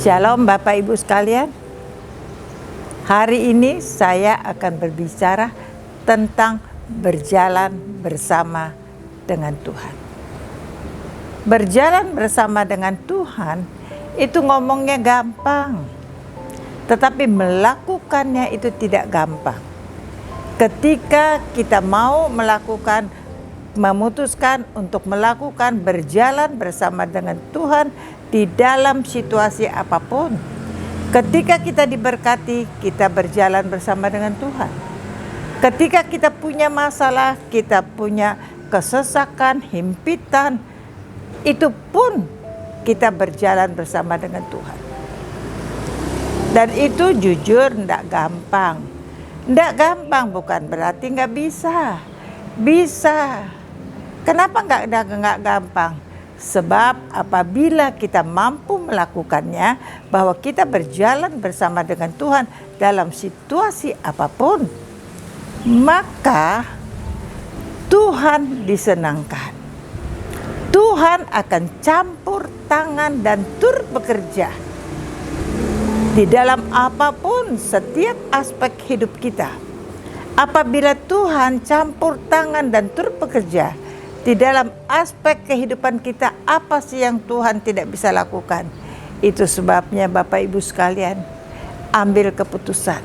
Shalom Bapak Ibu sekalian. Hari ini saya akan berbicara tentang berjalan bersama dengan Tuhan. Berjalan bersama dengan Tuhan itu ngomongnya gampang, tetapi melakukannya itu tidak gampang. Ketika kita mau memutuskan untuk melakukan berjalan bersama dengan Tuhan di dalam situasi apapun. Ketika kita diberkati, kita berjalan bersama dengan Tuhan. Ketika kita punya masalah, kita punya kesesakan, himpitan, itu pun kita berjalan bersama dengan Tuhan. Dan itu jujur tidak gampang. Tidak gampang bukan berarti nggak bisa. Bisa. Kenapa nggak gampang? Sebab apabila kita mampu melakukannya, bahwa kita berjalan bersama dengan Tuhan dalam situasi apapun, maka Tuhan disenangkan. Tuhan akan campur tangan dan turut bekerja di dalam apapun setiap aspek hidup kita. Apabila Tuhan campur tangan dan turut bekerja di dalam aspek kehidupan kita, apa sih yang Tuhan tidak bisa lakukan? Itu sebabnya Bapak Ibu sekalian, ambil keputusan.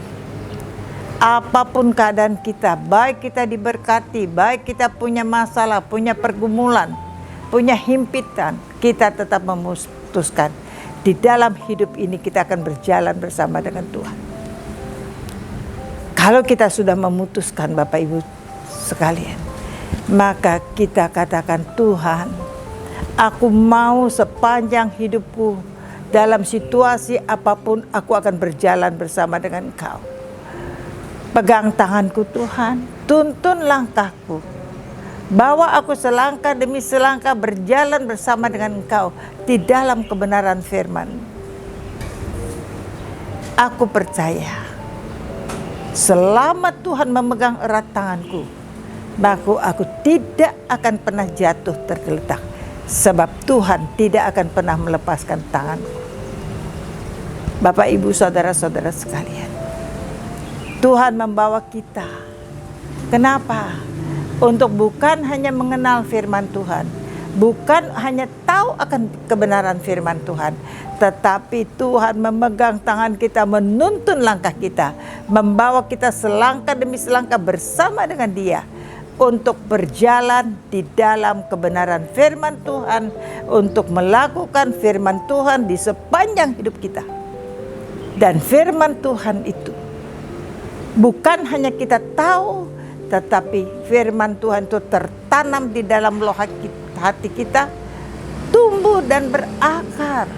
Apapun keadaan kita, baik kita diberkati, baik kita punya masalah, punya pergumulan, punya himpitan, kita tetap memutuskan di dalam hidup ini kita akan berjalan bersama dengan Tuhan. Kalau kita sudah memutuskan Bapak Ibu sekalian, maka kita katakan, Tuhan, aku mau sepanjang hidupku dalam situasi apapun aku akan berjalan bersama dengan Engkau. Pegang tanganku Tuhan, tuntun langkahku. Bawa aku selangkah demi selangkah berjalan bersama dengan Engkau di dalam kebenaran firman. Aku percaya, selama Tuhan memegang erat tanganku, maka aku tidak akan pernah jatuh tergeletak. Sebab Tuhan tidak akan pernah melepaskan tanganku. Bapak, Ibu, saudara-saudara sekalian, Tuhan membawa kita. Kenapa? Untuk bukan hanya mengenal firman Tuhan, bukan hanya tahu akan kebenaran firman Tuhan, tetapi Tuhan memegang tangan kita, menuntun langkah kita, membawa kita selangkah demi selangkah bersama dengan Dia, untuk berjalan di dalam kebenaran firman Tuhan, untuk melakukan firman Tuhan di sepanjang hidup kita. Dan firman Tuhan itu bukan hanya kita tahu, tetapi firman Tuhan itu tertanam di dalam loh hati kita, tumbuh dan berakar.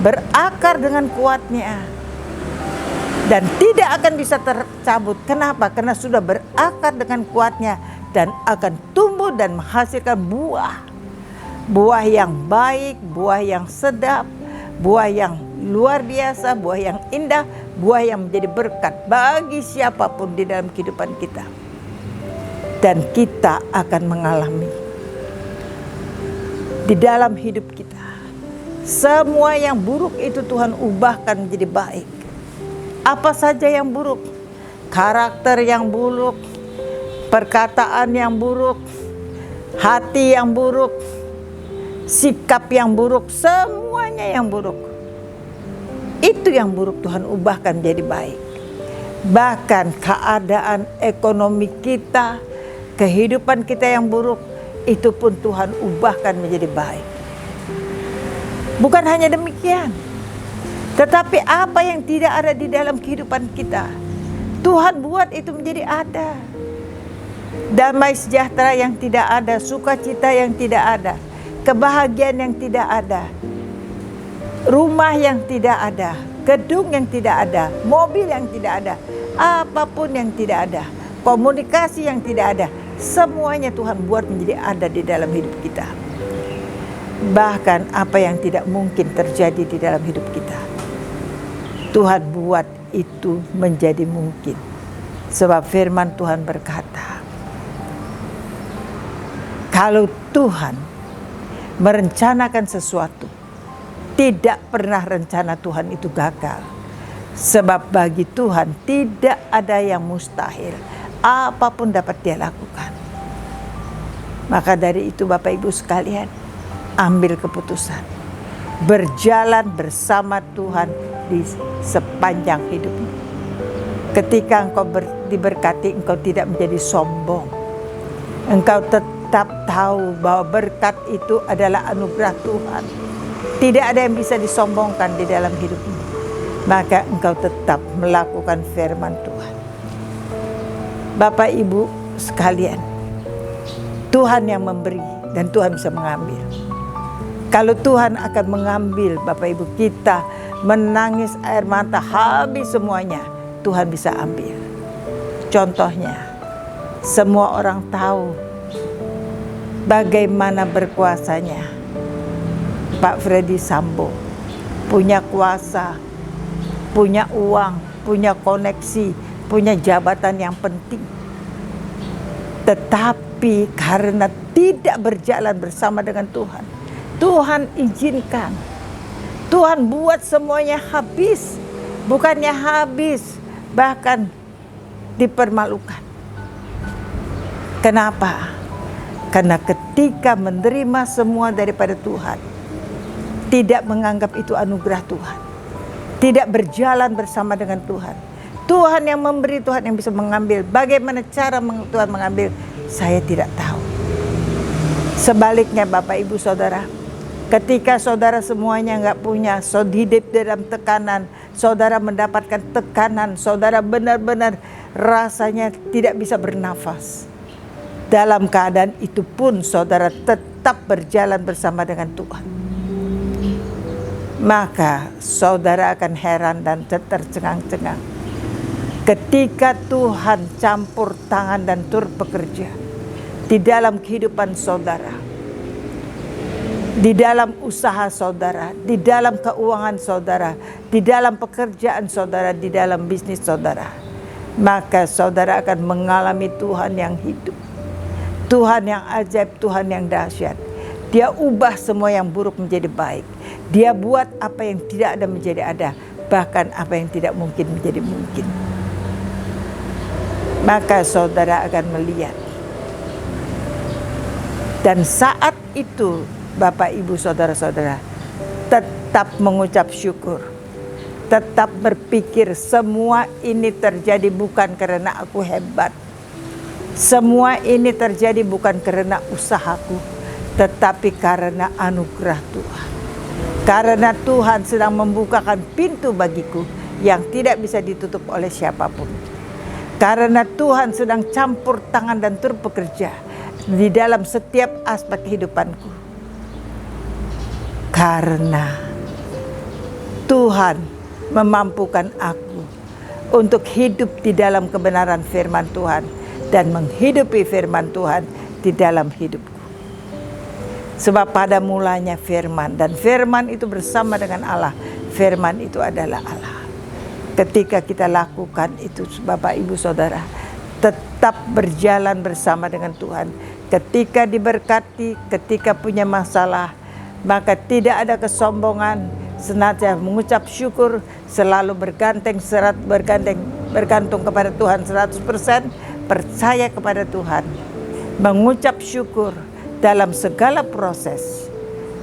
Berakar dengan kuatnya. Dan tidak akan bisa tercabut. Kenapa? Karena sudah berakar dengan kuatnya dan akan tumbuh dan menghasilkan buah. Buah yang baik, buah yang sedap, buah yang luar biasa, buah yang indah, buah yang menjadi berkat bagi siapapun di dalam kehidupan kita. Dan kita akan mengalami di dalam hidup kita, semua yang buruk itu Tuhan ubahkan menjadi baik. Apa saja yang buruk, karakter yang buruk, perkataan yang buruk, hati yang buruk, sikap yang buruk, semuanya yang buruk. Itu yang buruk Tuhan ubahkan menjadi baik. Bahkan keadaan ekonomi kita, kehidupan kita yang buruk, itu pun Tuhan ubahkan menjadi baik. Bukan hanya demikian, tetapi apa yang tidak ada di dalam kehidupan kita, Tuhan buat itu menjadi ada. Damai sejahtera yang tidak ada, sukacita yang tidak ada, kebahagiaan yang tidak ada, rumah yang tidak ada, gedung yang tidak ada, mobil yang tidak ada, apapun yang tidak ada, komunikasi yang tidak ada, semuanya Tuhan buat menjadi ada di dalam hidup kita. Bahkan apa yang tidak mungkin terjadi di dalam hidup kita, Tuhan buat itu menjadi mungkin. Sebab firman Tuhan berkata, kalau Tuhan merencanakan sesuatu, tidak pernah rencana Tuhan itu gagal. Sebab bagi Tuhan tidak ada yang mustahil. Apapun dapat Dia lakukan. Maka dari itu Bapak Ibu sekalian, ambil keputusan. Berjalan bersama Tuhan di sepanjang hidupmu. Ketika engkau diberkati, engkau tidak menjadi sombong. Engkau tetap tahu bahwa berkat itu adalah anugerah Tuhan. Tidak ada yang bisa disombongkan di dalam hidupmu. Maka engkau tetap melakukan firman Tuhan. Bapak Ibu sekalian, Tuhan yang memberi dan Tuhan bisa mengambil. Kalau Tuhan akan mengambil, Bapak Ibu, kita menangis air mata habis semuanya, Tuhan bisa ambil. Contohnya, semua orang tahu bagaimana berkuasanya Pak Freddy Sambo. Punya kuasa, punya uang, punya koneksi, punya jabatan yang penting. Tetapi karena tidak berjalan bersama dengan Tuhan, Tuhan izinkan, Tuhan buat semuanya habis. Bukannya habis, bahkan dipermalukan. Kenapa? Karena ketika menerima semua daripada Tuhan, tidak menganggap itu anugerah Tuhan, tidak berjalan bersama dengan Tuhan. Tuhan yang memberi, Tuhan yang bisa mengambil. Bagaimana cara Tuhan mengambil, saya tidak tahu. Sebaliknya Bapak Ibu Saudara, ketika saudara semuanya nggak punya, hidup dalam tekanan, saudara mendapatkan tekanan, saudara benar-benar rasanya tidak bisa bernafas. Dalam keadaan itu pun saudara tetap berjalan bersama dengan Tuhan. Maka saudara akan heran dan tercengang-cengang ketika Tuhan campur tangan dan turut bekerja di dalam kehidupan saudara, di dalam usaha saudara, di dalam keuangan saudara, di dalam pekerjaan saudara, di dalam bisnis saudara. Maka saudara akan mengalami Tuhan yang hidup, Tuhan yang ajaib, Tuhan yang dahsyat. Dia ubah semua yang buruk menjadi baik. Dia buat apa yang tidak ada menjadi ada, bahkan apa yang tidak mungkin menjadi mungkin. Maka saudara akan melihat. Dan saat itu Bapak Ibu Saudara-saudara tetap mengucap syukur. Tetap berpikir semua ini terjadi bukan karena aku hebat. Semua ini terjadi bukan karena usahaku, tetapi karena anugerah Tuhan. Karena Tuhan sedang membukakan pintu bagiku yang tidak bisa ditutup oleh siapapun. Karena Tuhan sedang campur tangan dan turut bekerja di dalam setiap aspek kehidupanku. Karena Tuhan memampukan aku untuk hidup di dalam kebenaran firman Tuhan dan menghidupi firman Tuhan di dalam hidupku. Sebab pada mulanya firman, dan firman itu bersama dengan Allah. Firman itu adalah Allah. Ketika kita lakukan itu Bapak Ibu Saudara, tetap berjalan bersama dengan Tuhan. Ketika diberkati, ketika punya masalah, maka tidak ada kesombongan, senantiasa mengucap syukur, selalu bergantung kepada Tuhan 100%, percaya kepada Tuhan, mengucap syukur dalam segala proses.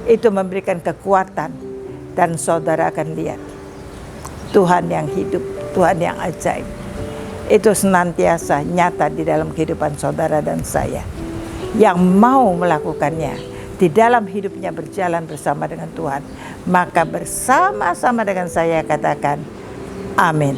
Itu memberikan kekuatan, dan saudara akan lihat Tuhan yang hidup, Tuhan yang ajaib. Itu senantiasa nyata di dalam kehidupan saudara dan saya. Yang mau melakukannya di dalam hidupnya berjalan bersama dengan Tuhan, maka bersama-sama dengan saya katakan amin.